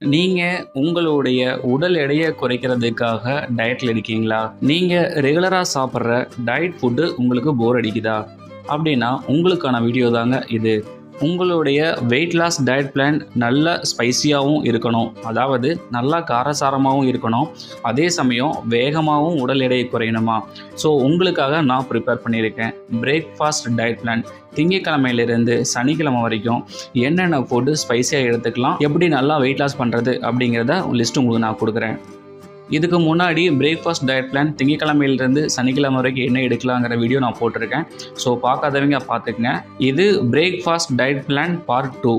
நீங்க உங்களுடைய உடல் எடையை குறைக்கிறதுக்காக டயட்ல இருக்கீங்களா? நீங்க ரெகுலரா சாப்பிடுற டயட் ஃபுட்டு உங்களுக்கு போர் அடிக்குதா? அப்படின்னா உங்களுக்கான வீடியோ தாங்க இது. உங்களுடைய வெயிட் லாஸ் டயட் பிளான் நல்ல ஸ்பைசியாகவும் இருக்கணும். அதாவது நல்லா காரசாரமாகவும் இருக்கணும். அதே சமயம் வேகமாகவும் உடல் எடையை குறையணுமா? ஸோ உங்களுக்காக நான் ப்ரிப்பேர் பண்ணியிருக்கேன். Breakfast diet plan. திங்கட்கிழமையிலிருந்து சனிக்கிழமை வரைக்கும் என்னென்ன ஃபுட்டு ஸ்பைசியாக எடுத்துக்கலாம், எப்படி நல்லா வெயிட் லாஸ் பண்ணுறது அப்படிங்கிறத லிஸ்ட் உங்களுக்கு நான் கொடுக்குறேன். இதுக்கு முன்னாடி பிரேக்ஃபாஸ்ட் டயட் பிளான் திங்கட்கிழமையிலிருந்து சனிக்கிழமை வரைக்கும் என்ன எடுக்கலாங்கிற வீடியோ நான் போட்டிருக்கேன். ஸோ பார்க்காதவங்க பார்த்துக்குங்க. இது breakfast diet plan part 2.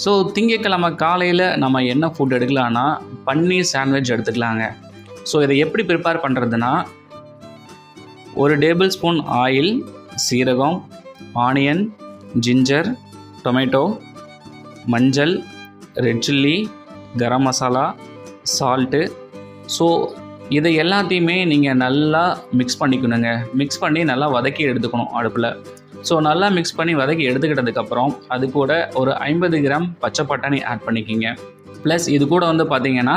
So திங்கட்கிழமை காலையில் நம்ம என்ன ஃபுட் எடுக்கலான்னா பன்னீர் சாண்ட்விச் எடுத்துக்கலாங்க. ஸோ இதை எப்படி ப்ரிப்பேர் பண்ணுறதுன்னா, ஒரு டேபிள் ஸ்பூன் ஆயில், சீரகம், ஆனியன், ஜிஞ்சர், டொமேட்டோ, மஞ்சள், red chilli, garam masala, salt. So இதை எல்லாத்தையுமே நீங்கள் நல்லா மிக்ஸ் பண்ணிக்கணுங்க. மிக்ஸ் பண்ணி நல்லா வதக்கி எடுத்துக்கணும் அடுப்பில். ஸோ நல்லா மிக்ஸ் பண்ணி வதக்கி எடுத்துக்கிட்டதுக்கப்புறம் அது கூட ஒரு 50 கிராம் பச்சை பட்டாணி ஆட் பண்ணிக்கிங்க. ப்ளஸ் இது கூட வந்து பார்த்திங்கன்னா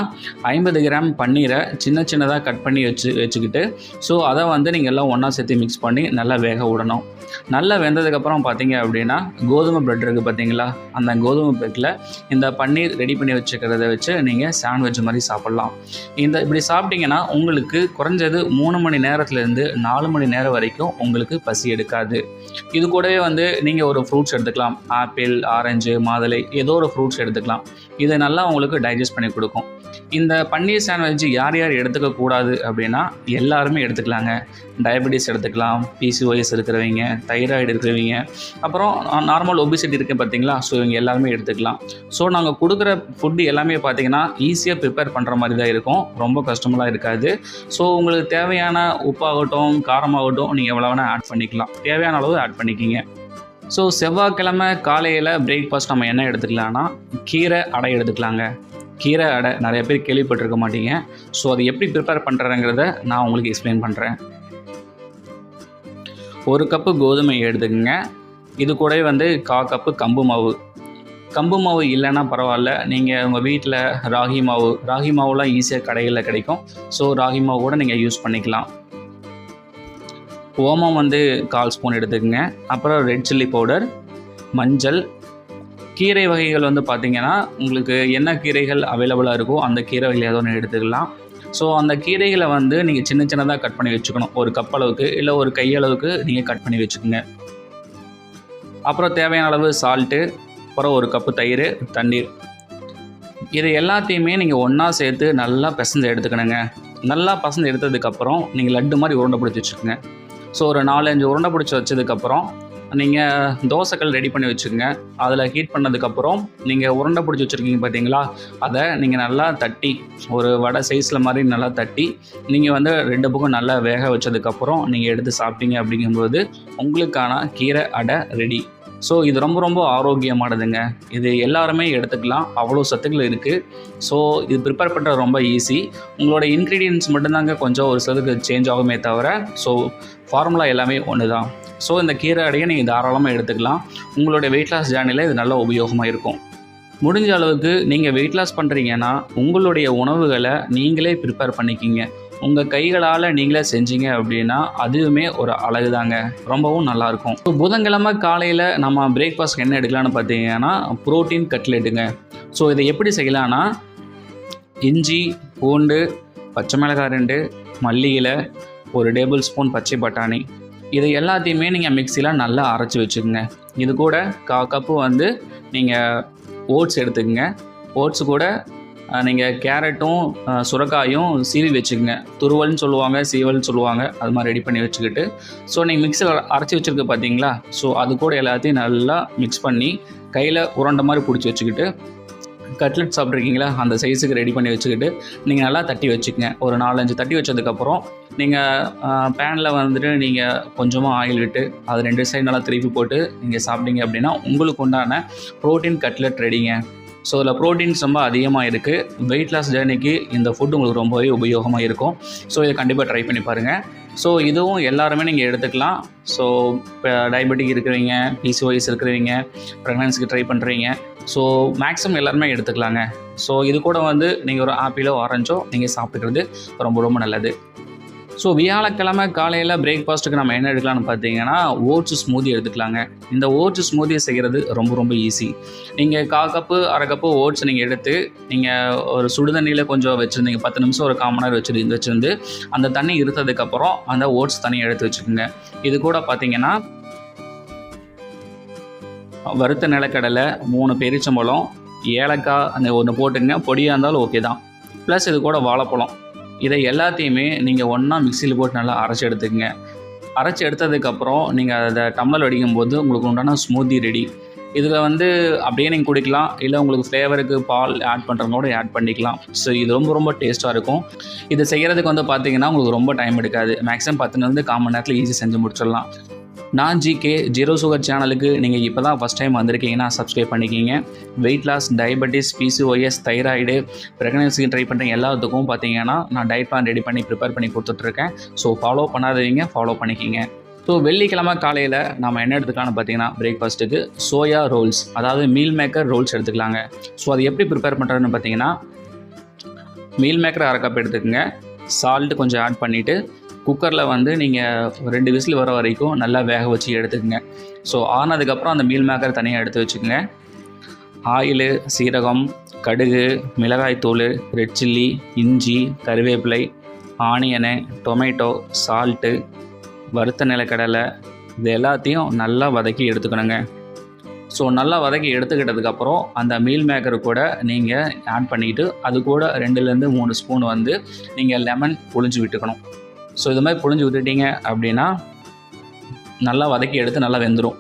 50 கிராம் பன்னீரை சின்ன சின்னதாக கட் பண்ணி வச்சுக்கிட்டு ஸோ அதை வந்து நீங்கள் எல்லாம் ஒன்றா சேர்த்து மிக்ஸ் பண்ணி நல்லா வேக விடணும். நல்லா வெந்ததுக்கப்புறம் பார்த்தீங்க அப்படின்னா கோதுமை பிரெட் இருக்குது பார்த்தீங்களா, அந்த கோதுமை பிரெட்டில் இந்த பன்னீர் ரெடி பண்ணி வச்சுக்கிறத வச்சு நீங்கள் சாண்ட்விச் மாதிரி சாப்பிட்லாம். இப்படி சாப்பிட்டிங்கன்னா உங்களுக்கு குறைஞ்சது 3 மணி நேரத்துலேருந்து 4 மணி நேரம் வரைக்கும் உங்களுக்கு பசி எடுக்காது. இது கூடவே வந்து நீங்கள் ஒரு ஃப்ரூட்ஸ் எடுத்துக்கலாம். ஆப்பிள், ஆரஞ்சு, மாதுளை, ஏதோ ஒரு ஃப்ரூட்ஸ் எடுத்துக்கலாம். இதை நல்லா உங்களுக்கு டைஜஸ்ட் பண்ணி கொடுக்கும். இந்த பன்னீர் சாண்ட்விச் யார் யார் எடுத்துக்கக்கூடாது அப்படின்னா எல்லாருமே எடுத்துக்கலாங்க. டயபெட்டிஸ் எடுத்துக்கலாம், பிசிஓஎஸ் இருக்கிறவங்க, தைராய்டு இருக்கிறவங்க, அப்புறம் நார்மல் ஒபிசிட்டி இருக்குது பார்த்தீங்களா, ஸோ இவங்க எல்லாருமே எடுத்துக்கலாம். ஸோ நாங்கள் கொடுக்குற ஃபுட்டு எல்லாமே பார்த்தீங்கன்னா ஈஸியாக ப்ரிப்பேர் பண்ணுற மாதிரி தான் இருக்கும். ரொம்ப கஷ்டமெல்லாம் இருக்காது. ஸோ உங்களுக்கு தேவையான உப்பாகட்டும் காரமாகட்டும் நீங்கள் எவ்வளோ வேணால் ஆட் பண்ணிக்கலாம். தேவையான அளவு ஆட் பண்ணிக்கிங்க. ஸோ செவ்வாய்க்கிழமை காலையில் பிரேக்ஃபாஸ்ட் நம்ம என்ன எடுத்துக்கலாம்னா கீரை அடை எடுத்துக்கலாங்க. கீரை அடை நிறைய பேர் கேள்விப்பட்டிருக்க மாட்டீங்க. ஸோ அது எப்படி ப்ரிப்பேர் பண்ணுறேங்கிறத நான் உங்களுக்கு எக்ஸ்பிளைன் பண்ணுறேன். 1 கப்பு கோதுமை எடுத்துக்கோங்க. இது கூட வந்து 1/4 கப்பு கம்பு மாவு. கம்பு மாவு இல்லைன்னா பரவாயில்ல, நீங்கள் உங்கள் வீட்டில் ராகி மாவுலாம் ஈஸியாக கடைகளில் கிடைக்கும். ஸோ ராகி மாவு கூட நீங்கள் யூஸ் பண்ணிக்கலாம். ஓமம் வந்து 1/4 ஸ்பூன் எடுத்துக்கோங்க. அப்புறம் ரெட் சில்லி பவுடர், மஞ்சள். கீரை வகைகள் வந்து பார்த்திங்கன்னா உங்களுக்கு என்ன கீரைகள் அவைலபிளாக இருக்கோ அந்த கீரை வகைகள் ஏதோ ஒன்று எடுத்துக்கலாம். ஸோ அந்த கீரைகளை வந்து நீங்கள் சின்ன சின்னதாக கட் பண்ணி வச்சுக்கணும். 1 கப் அளவுக்கு இல்லை ஒரு கையளவுக்கு நீங்கள் கட் பண்ணி வச்சுக்கோங்க. அப்புறம் தேவையான அளவு சால்ட்டு, அப்புறம் 1 கப்பு தயிர், தண்ணீர். இது எல்லாத்தையுமே நீங்கள் ஒன்றா சேர்த்து நல்லா பிசைஞ்சு எடுத்துக்கணுங்க. நல்லா பிசைஞ்சு எடுத்ததுக்கப்புறம் நீங்கள் லட்டு மாதிரி உருண்டை பிடிச்சி வச்சுக்கோங்க. ஸோ ஒரு 4-5 உருண்டை பிடிச்சி வச்சதுக்கப்புறம் நீங்கள் தோசைக்கல் ரெடி பண்ணி வச்சுக்கோங்க. அதில் ஹீட் பண்ணதுக்கப்புறம் நீங்கள் உருண்டை பிடிச்சி வச்சுருக்கீங்க பார்த்தீங்களா, அதை நீங்கள் நல்லா தட்டி ஒரு வடை சைஸில் மாதிரி நல்லா தட்டி நீங்கள் வந்து 2 பக்கம் நல்லா வேக வச்சதுக்கப்புறம் நீங்கள் எடுத்து சாப்பிட்டீங்க அப்படிங்கும்போது உங்களுக்கான கீரை அடை ரெடி. ஸோ இது ரொம்ப ரொம்ப ஆரோக்கியமானதுங்க. இது எல்லாருமே எடுத்துக்கலாம், அவ்வளோ சத்துக்கள் இருக்குது. ஸோ இது ப்ரிப்பேர் பண்ணுறது ரொம்ப ஈஸி. உங்களோட இன்க்ரீடியன்ட்ஸ் மட்டும்தாங்க கொஞ்சம் ஒரு சிலருக்கு சேஞ்ச் ஆகுமே தவிர ஸோ ஃபார்முலா எல்லாமே ஒன்று தான். ஸோ இந்த கீரை அடையை நீங்கள் தாராளமாக எடுத்துக்கலாம். உங்களுடைய வெயிட் லாஸ் ஜேர்னியில் இது நல்ல உபயோகமாக இருக்கும். முடிஞ்ச அளவுக்கு நீங்கள் வெயிட் லாஸ் பண்ணுறீங்கன்னா உங்களுடைய உணவுகளை நீங்களே ப்ரிப்பேர் பண்ணிக்கிங்க. உங்கள் கைகளால் நீங்களே செஞ்சீங்க அப்படின்னா அதுவுமே ஒரு அழகு தாங்க, ரொம்பவும் நல்லாயிருக்கும். ஸோ புதன்கிழமை காலையில் நம்ம பிரேக்ஃபாஸ்ட் என்ன எடுக்கலான்னு பார்த்தீங்கன்னா ப்ரோட்டீன் கட்லெட்டுங்க. ஸோ இதை எப்படி செய்யலான்னா இஞ்சி, பூண்டு, பச்சை மிளகாய் 2, மல்லி இலை, 1 டேபிள் ஸ்பூன் பச்சை பட்டாணி, இது எல்லாத்தையுமே நீங்கள் மிக்சியில் நல்லா அரைச்சி வச்சுக்கோங்க. இது கூட 1/4 கப்பு வந்து நீங்கள் ஓட்ஸ் எடுத்துக்கோங்க. ஓட்ஸு கூட நீங்கள் கேரட்டும் சுரைக்காயும் சீவி வச்சுக்கோங்க. துருவல்னு சொல்லுவாங்க, சீவல்னு சொல்லுவாங்க, அது மாதிரி ரெடி பண்ணி வச்சுக்கிட்டு ஸோ நீங்கள் மிக்சியில் அரைச்சி வச்சுருக்க பார்த்தீங்களா, ஸோ அது கூட எல்லாத்தையும் நல்லா மிக்ஸ் பண்ணி கையில் உருண்டை மாதிரி பிடிச்சி வச்சுக்கிட்டு கட்லெட் சாப்பிட்ருக்கீங்களா அந்த சைஸுக்கு ரெடி பண்ணி வச்சுக்கிட்டு நீங்கள் நல்லா தட்டி வச்சுக்கோங்க. ஒரு 4-5 தட்டி வச்சதுக்கப்புறம் நீங்கள் பேனில் வந்துட்டு நீங்கள் கொஞ்சமாக ஆயில் விட்டு அது 2 சைடு நல்லா திருப்பி போட்டு நீங்கள் சாப்பிட்டீங்க அப்படின்னா உங்களுக்கு உண்டான ப்ரோட்டீன் கட்லெட் ரெடிங்க. ஸோ இதில் ப்ரோட்டீன்ஸ் ரொம்ப அதிகமாக இருக்குது. வெயிட் லாஸ் ஜேர்னிக்கு இந்த ஃபுட் உங்களுக்கு ரொம்பவே உபயோகமாக இருக்கும். ஸோ இதை கண்டிப்பாக ட்ரை பண்ணி பாருங்கள். ஸோ இதுவும் எல்லாருமே நீங்கள் எடுத்துக்கலாம். ஸோ இப்போ டயபெட்டிக் இருக்கிறவங்க, பிசிஓஎஸ் இருக்கிறவங்க, ப்ரெக்னன்சிக்கு ட்ரை பண்ணுறீங்க, ஸோ மேக்ஸிமம் எல்லாருமே எடுத்துக்கலாங்க. ஸோ இது கூட வந்து நீங்கள் ஒரு ஆப்பிளோ ஆரஞ்சோ நீங்கள் சாப்பிட்டுக்கிறது ரொம்ப ரொம்ப நல்லது. ஸோ வியாழக்கிழமை காலையில் பிரேக்ஃபாஸ்ட்டுக்கு நம்ம என்ன எடுக்கலாம்னு பார்த்தீங்கன்னா ஓட்ஸ் ஸ்மூதி எடுத்துக்கலாங்க. இந்த ஓட்ஸ் ஸ்மூதியை செய்கிறது ரொம்ப ரொம்ப ஈஸி. நீங்கள் 1/4 கப்பு 1/2 கப்பு ஓட்ஸ் நீங்கள் எடுத்து நீங்கள் ஒரு சுடுதண்ணியில் கொஞ்சம் வச்சுருந்தீங்க, 10 நிமிஷம் ஒரு 1/4 மணி நேரம் வச்சுருந்து அந்த தண்ணி இருந்ததுக்கப்புறம் அந்த ஓட்ஸ் தண்ணியை எடுத்து வச்சுக்கோங்க. இது கூட பார்த்தீங்கன்னா வறுத்த நிலக்கடலை, 3 பேரிச்சம்பழம், ஏலக்காய் அந்த ஒன்று போட்டுங்க, பொடியாக இருந்தாலும் ஓகே தான். ப்ளஸ் இது கூட வாழைப்பழம், இதை எல்லாத்தையுமே நீங்கள் ஒன்றா மிக்சியில் போட்டு நல்லா அரைச்சி எடுத்துக்கங்க. அரைச்சி எடுத்ததுக்கப்புறம் நீங்கள் அதை டம்ளர் அடிக்கும் போது உங்களுக்கு உண்டான ஸ்மூத்தி ரெடி. இதில் வந்து அப்படியே நீங்கள் குடிக்கலாம், இல்லை உங்களுக்கு ஃப்ளேவருக்கு பால் ஆட் பண்ணுறவங்க கூட ஆட் பண்ணிக்கலாம். ஸோ இது ரொம்ப ரொம்ப டேஸ்ட்டாக இருக்கும். இது செய்கிறதுக்கு வந்து பார்த்தீங்கன்னா உங்களுக்கு ரொம்ப டைம் எடுக்காது. மேக்ஸிமம் 10 1/4 மணி நேரத்தில் ஈஸி செஞ்சு முடிச்சிடலாம். நான் ஜிகே ஜீரோ சுகர் சேனலுக்கு நீங்கள் இப்போ தான் ஃபஸ்ட் டைம் வந்திருக்கீங்கன்னா சப்ஸ்கிரைப் பண்ணிக்கிங்க. Weight loss, diabetes, PCOS, thyroid, ப்ரெக்னன்சிக்கு ட்ரை பண்ணுறீங்க எல்லாத்துக்கும் பார்த்தீங்கன்னா நான் டயட் பிளான் ரெடி பண்ணி ப்ரிப்பேர் பண்ணி கொடுத்துட்ருக்கேன். ஸோ ஃபாலோ பண்ணாதவங்க ஃபாலோ பண்ணிக்கிங்க. ஸோ வெள்ளிக்கிழமை காலையில் நம்ம என்ன எடுத்துக்கலாம்னு பார்த்தீங்கன்னா பிரேக்ஃபாஸ்ட்டுக்கு சோயா ரோல்ஸ், அதாவது மீல் மேக்கர் ரோல்ஸ் எடுத்துக்கலாங்க. ஸோ அது எப்படி ப்ரிப்பேர் பண்ணுறதுன்னு பார்த்தீங்கன்னா மீல் மேக்கர் 1/2 கப் எடுத்துக்கோங்க. சால்ட்டு கொஞ்சம் ஆட் பண்ணிவிட்டு குக்கரில் வந்து நீங்கள் 2 விசில் வர வரைக்கும் நல்லா வேக வச்சு எடுத்துக்கங்க. ஸோ ஆனதுக்கப்புறம் அந்த மீல் மேக்கர் தனியாக எடுத்து வச்சுக்கோங்க. ஆயிலு, சீரகம், கடுகு, மிளகாய்த்தூள், ரெட் சில்லி, இஞ்சி, கருவேப்பிலை, ஆனியனு, டொமேட்டோ, சால்ட்டு, வறுத்த நிலக்கடலை, இது எல்லாத்தையும் நல்லா வதக்கி எடுத்துக்கணுங்க. ஸோ நல்லா வதக்கி எடுத்துக்கிட்டதுக்கப்புறம் அந்த மீல் மேக்கர் கூட நீங்கள் ஆட் பண்ணிவிட்டு அது கூட 2 3 ஸ்பூன் வந்து நீங்கள் லெமன் புழிஞ்சு விட்டுக்கணும். ஸோ இது மாதிரி புழிஞ்சு விட்டுட்டீங்க அப்படின்னா நல்லா வதக்கி எடுத்து நல்லா வெந்துடும்.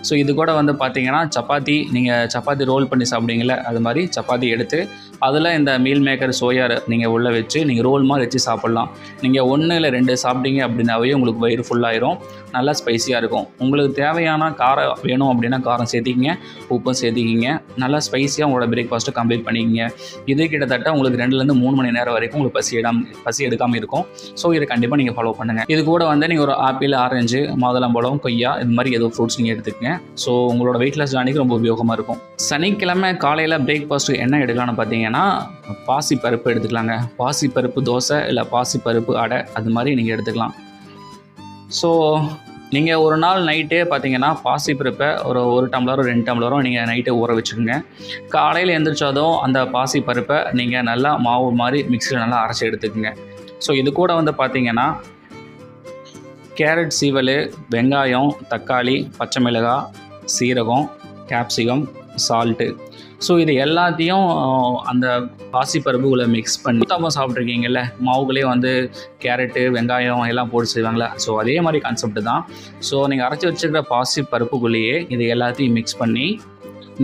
ஸோ இது கூட வந்து பார்த்தீங்கன்னா சப்பாத்தி, நீங்கள் சப்பாத்தி ரோல் பண்ணி சாப்பிடுவீங்களே அது மாதிரி சப்பாத்தி எடுத்து அதில் இந்த மீல் மேக்கர் சோயா நீங்கள் உள்ளே வச்சு நீங்கள் ரோல் மாதிரி வச்சு சாப்பிட்லாம். நீங்கள் 1 இல்லை 2 சாப்பிட்டீங்க அப்படின்னாவே உங்களுக்கு வயிறு ஃபுல்லாயிரும். நல்லா ஸ்பைஸியாக இருக்கும். உங்களுக்கு தேவையான காரம் வேணும் அப்படின்னா காரம் சேர்த்திக்கிங்க, உப்பும் சேர்த்திக்கிங்க. நல்லா ஸ்பைஸியாக உங்களோட பிரேக்ஃபாஸ்ட்டு கம்ப்ளீட் பண்ணிக்கிங்க. இது கிட்டத்தட்ட உங்களுக்கு 2 3 மணி நேரம் வரைக்கும் உங்களுக்கு பசி எடுக்காமல் இருக்கும். ஸோ இதை கண்டிப்பாக நீங்கள் ஃபாலோ பண்ணுங்கள். இது கூட வந்து நீங்கள் ஒரு ஆப்பிள், ஆரஞ்சு, மாதுளம்பழம், கொய்யா இது மாதிரி ஏதோ ஃப்ரூட்ஸ் நீங்கள் எடுத்துக்கங்க. ஸோ உங்களோட வெயிட் லாஸ் ஜார்னிக்கு ரொம்ப உபயோகமாக இருக்கும். சனிக்கிழமை காலையில் பிரேக்ஃபாஸ்ட்டு என்ன எடுக்கலாம்னு பார்த்தீங்கன்னா பாசிப்பருப்பு எடுத்துக்கலாங்க. பாசிப்பருப்பு தோசை இல்லை பாசிப்பருப்பு அடை அது மாதிரி நீங்கள் எடுத்துக்கலாம். ஸோ நீங்கள் ஒரு நாள் நைட்டே பார்த்தீங்கன்னா பாசிப்பருப்பை ஒரு டம்ளரோ 2 டம்ளரோ நீங்கள் நைட்டே ஊற வச்சுக்கோங்க. காலையில் எழுந்திரிச்சதும் அந்த பாசிப்பருப்பை நீங்கள் நல்லா மாவு மாதிரி மிக்ஸியில் நல்லா அரைச்சி எடுத்துக்கோங்க. ஸோ இது கூட வந்து பார்த்தீங்கன்னா கேரட் சீவல், வெங்காயம், தக்காளி, பச்சை மிளகாய், சீரகம், கேப்சிகம், சால்ட்டு, ஸோ இது எல்லாத்தையும் அந்த பாசிப்பருப்புகளை மிக்ஸ் பண்ணி ஊத்தாப்பம் சாப்பிட்ருக்கீங்கல்ல, மாவுகளே வந்து கேரட்டு, வெங்காயம் எல்லாம் போட்டு செய்வாங்களே, ஸோ அதே மாதிரி கான்செப்ட் தான். ஸோ நீங்கள் அரைச்சி வச்சுருக்கிற பாசிப்பருப்புக்குள்ளேயே இது எல்லாத்தையும் மிக்ஸ் பண்ணி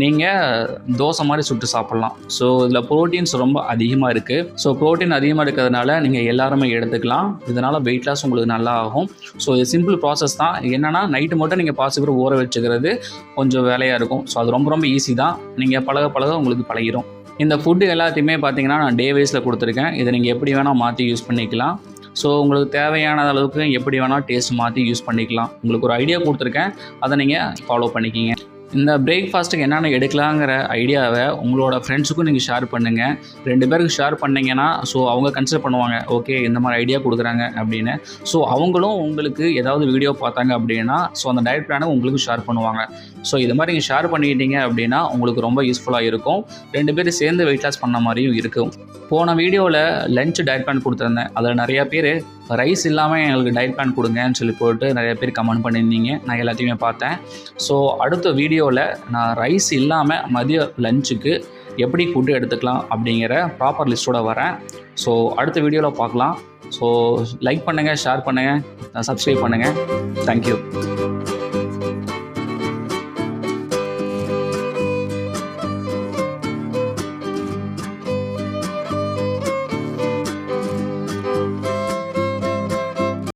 நீங்கள் தோசை மாதிரி சுட்டு சாப்பிட்லாம். ஸோ இதில் ப்ரோட்டீன்ஸ் ரொம்ப அதிகமாக இருக்குது. ஸோ ப்ரோட்டீன் அதிகமாக இருக்கிறதுனால நீங்கள் எல்லாருமே எடுத்துக்கலாம். இதனால் வெயிட் லாஸ் உங்களுக்கு நல்லா ஆகும். ஸோ இது சிம்பிள் ப்ராசஸ் தான். என்னென்னா நைட்டு மட்டும் நீங்கள் பாசிப்பருப்பு ஊற வச்சுக்கிறது கொஞ்சம் வேலையாக இருக்கும். ஸோ அது ரொம்ப ரொம்ப ஈஸி தான். நீங்கள் பழக உங்களுக்கு பழகிடும். இந்த ஃபுட்டு எல்லாத்தையுமே பார்த்தீங்கன்னா நான் டே வைஸில் கொடுத்துருக்கேன். இதை நீங்கள் எப்படி வேணால் மாற்றி யூஸ் பண்ணிக்கலாம். ஸோ உங்களுக்கு தேவையான அளவுக்கு எப்படி வேணால் டேஸ்ட் மாற்றி யூஸ் பண்ணிக்கலாம். உங்களுக்கு ஒரு ஐடியா கொடுத்துருக்கேன், அதை நீங்கள் ஃபாலோ பண்ணிக்கிங்க. இந்த பிரேக்ஃபாஸ்ட்டுக்கு என்னென்ன எடுக்கலாங்கிற ஐடியாவை உங்களோட ஃப்ரெண்ட்ஸுக்கும் நீங்கள் ஷேர் பண்ணுங்கள். 2 பேருக்கு ஷேர் பண்ணிங்கன்னா ஸோ அவங்க கன்சிடர் பண்ணுவாங்க, ஓகே இந்த மாதிரி ஐடியா கொடுக்குறாங்க அப்படின்னு. ஸோ அவங்களும் உங்களுக்கு ஏதாவது வீடியோ பார்த்தாங்க அப்படின்னா ஸோ அந்த டயட் பிளானை உங்களுக்கு ஷேர் பண்ணுவாங்க. ஸோ இது மாதிரி நீங்கள் ஷேர் பண்ணிக்கிட்டீங்க அப்படின்னா உங்களுக்கு ரொம்ப யூஸ்ஃபுல்லாக இருக்கும். 2 பேரும் சேர்ந்து வெயிட் லாஸ் பண்ண மாதிரியும் இருக்கும். போன வீடியோவில் லஞ்ச் டயட் பிளான் கொடுத்துருந்தேன். அதில் நிறையா பேர் ரைஸ் இல்லாமல் எங்களுக்கு டயட் பிளான் கொடுங்கன்னு சொல்லி போட்டு நிறைய பேர் கமெண்ட் பண்ணியிருந்தீங்க. நான் எல்லாத்தையுமே பார்த்தேன். ஸோ அடுத்த வீடியோவில் நான் ரைஸ் இல்லாமல் மதிய லஞ்சுக்கு எப்படி ஃபுட்டு எடுத்துக்கலாம் அப்படிங்கிற ப்ராப்பர் லிஸ்ட்டோடு வரேன். ஸோ அடுத்த வீடியோவில் பார்க்கலாம். ஸோ லைக் பண்ணுங்கள், ஷேர் பண்ணுங்கள், சப்ஸ்கிரைப் பண்ணுங்கள். தேங்க்யூ.